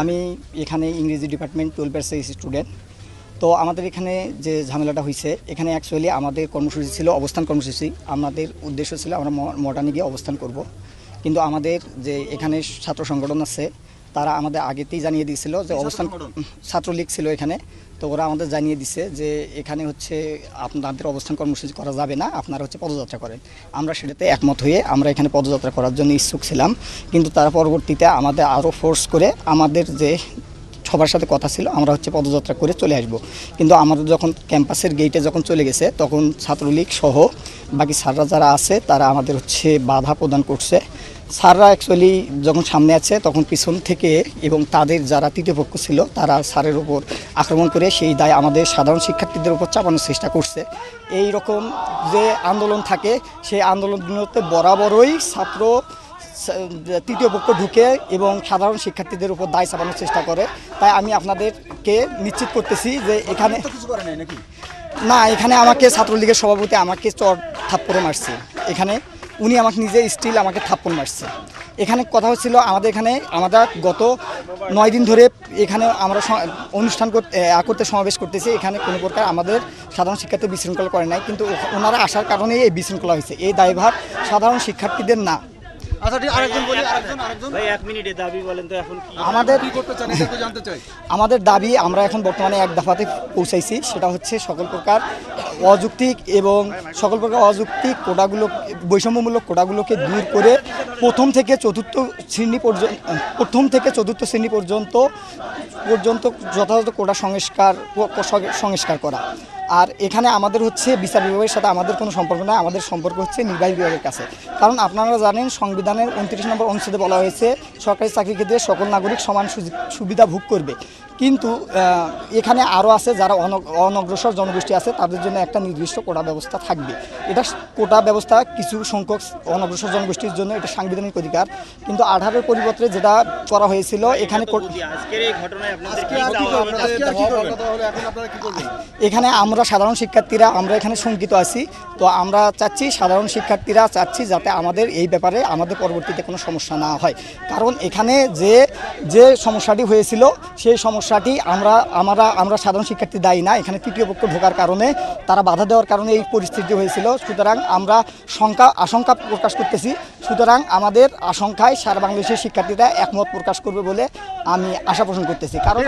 আমি এখানে ইংরেজি ডিপার্টমেন্ট 12 ব্যাচের স্টুডেন্ট। তো আমাদের এখানে যে ঝামেলাটা হয়েছে, এখানে অ্যাকচুয়ালি আমাদের কর্মসূচি ছিল অবস্থান কর্মসূচি। আমাদের উদ্দেশ্য ছিল আমরা মডার্নে গিয়ে অবস্থান করব, কিন্তু আমাদের যে এখানে ছাত্র সংগঠন আছে তারা আমাদের আগেতেই জানিয়ে দিয়েছিল যে অবস্থান, ছাত্রলীগ ছিল এখানে। তো ওরা আমাদের জানিয়ে দিছে যে এখানে হচ্ছে আপনাদের অবস্থান কর্মসূচি করা যাবে না, আপনারা হচ্ছে পদযাত্রা করেন। আমরা সেটাতে একমত হয়ে আমরা এখানে পদযাত্রা করার জন্য ইচ্ছুক ছিলাম, কিন্তু তারা পরবর্তীতে আমাদের আরও ফোর্স করে আমাদের যে সবার সাথে কথা ছিল আমরা হচ্ছে পদযাত্রা করে চলে আসব। কিন্তু আমাদের যখন ক্যাম্পাসের গেটে যখন চলে গেছে তখন ছাত্রলীগ সহ বাকি স্যাররা যারা আছে তারা আমাদের হচ্ছে বাধা প্রদান করছে। স্যাররা অ্যাকচুয়ালি যখন সামনে আছে তখন পিছন থেকে এবং তাদের যারা তৃতীয় পক্ষ ছিল তারা স্যারের উপর আক্রমণ করে সেই দায় আমাদের সাধারণ শিক্ষার্থীদের উপর চাপানোর চেষ্টা করছে। এই রকম যে আন্দোলন থাকে সেই আন্দোলনগুলোতে বরাবরই ছাত্র তৃতীয় পক্ষ ঢুকে এবং সাধারণ শিক্ষার্থীদের উপর দায় চাপানোর চেষ্টা করে। তাই আমি আপনাদেরকে নিশ্চিত করতেছি যে এখানে না, এখানে আমাকে ছাত্রলীগের সভাপতি আমাকে চর থাপ্পড় মারছে। এখানে উনি আমাকে নিজে স্টিল আমাকে থাপ্পড় মারছে। এখানে কথা হচ্ছিল আমাদের এখানে গত 9 দিন ধরে এখানে আমরা অনুষ্ঠান করতে সমাবেশ করতেছি। এখানে কোনো প্রকার আমাদের সাধারণ শিক্ষার্থী বিশৃঙ্খলা করে নাই, কিন্তু ওনারা আসার কারণেই এই বিশৃঙ্খলা হয়েছে। এই দায়ভার সাধারণ শিক্ষার্থীদের না। আমাদের দাবি আমরা এখন বর্তমানে এক দফাতে পৌঁছাইছি, সেটা হচ্ছে সকল প্রকার অযৌক্তিক কোটাগুলো, বৈষম্যমূলক কোটাগুলোকে দূর করে প্রথম থেকে চতুর্থ শ্রেণী পর্যন্ত যথাযথ কোটা সংস্কার করা। আর এখানে আমাদের হচ্ছে বিচার বিভাগের সাথে আমাদের কোনো সম্পর্ক নেই, আমাদের সম্পর্ক হচ্ছে নির্বাহী বিভাগের কাছে। কারণ আপনারা জানেন সংবিধানের 29 নম্বর অনুচ্ছেদে বলা হয়েছে সরকারি চাকরির ক্ষেত্রে সকল নাগরিক সমান সুবিধা ভোগ করবে। কিন্তু এখানে আরও আছে যারা অনগ্রসর জনগোষ্ঠী আছে, তাদের জন্য একটা নির্দিষ্ট কোটা ব্যবস্থা থাকবে। এটা কোটা ব্যবস্থা কিছু সংখ্যক অনগ্রসর জনগোষ্ঠীর জন্য এটা সাংবিধানিক অধিকার, কিন্তু 18-এর পরিবর্তে যেটা করা হয়েছিল এখানে আমরা সাধারণ শিক্ষার্থীরা আমরা এখানে শঙ্কিত আছি। তো আমরা সাধারণ শিক্ষার্থীরা চাচ্ছি যাতে আমাদের এই ব্যাপারে আমাদের পরবর্তীতে কোনো সমস্যা না হয়। কারণ এখানে যে সমস্যাটি হয়েছিল সেই সমস্যাটি আমরা সাধারণ শিক্ষার্থী দায়ী না। এখানে তৃতীয় পক্ষ ঢোকার কারণে, তারা বাধা দেওয়ার কারণে এই পরিস্থিতি হয়েছিল। সুতরাং আমরা আশঙ্কা প্রকাশ করতেছি। সুতরাং আমাদের আশঙ্কায় সারা বাংলাদেশের শিক্ষার্থীরা একমত প্রকাশ করবে বলে আমি আশা পোষণ করতেছি। কারণ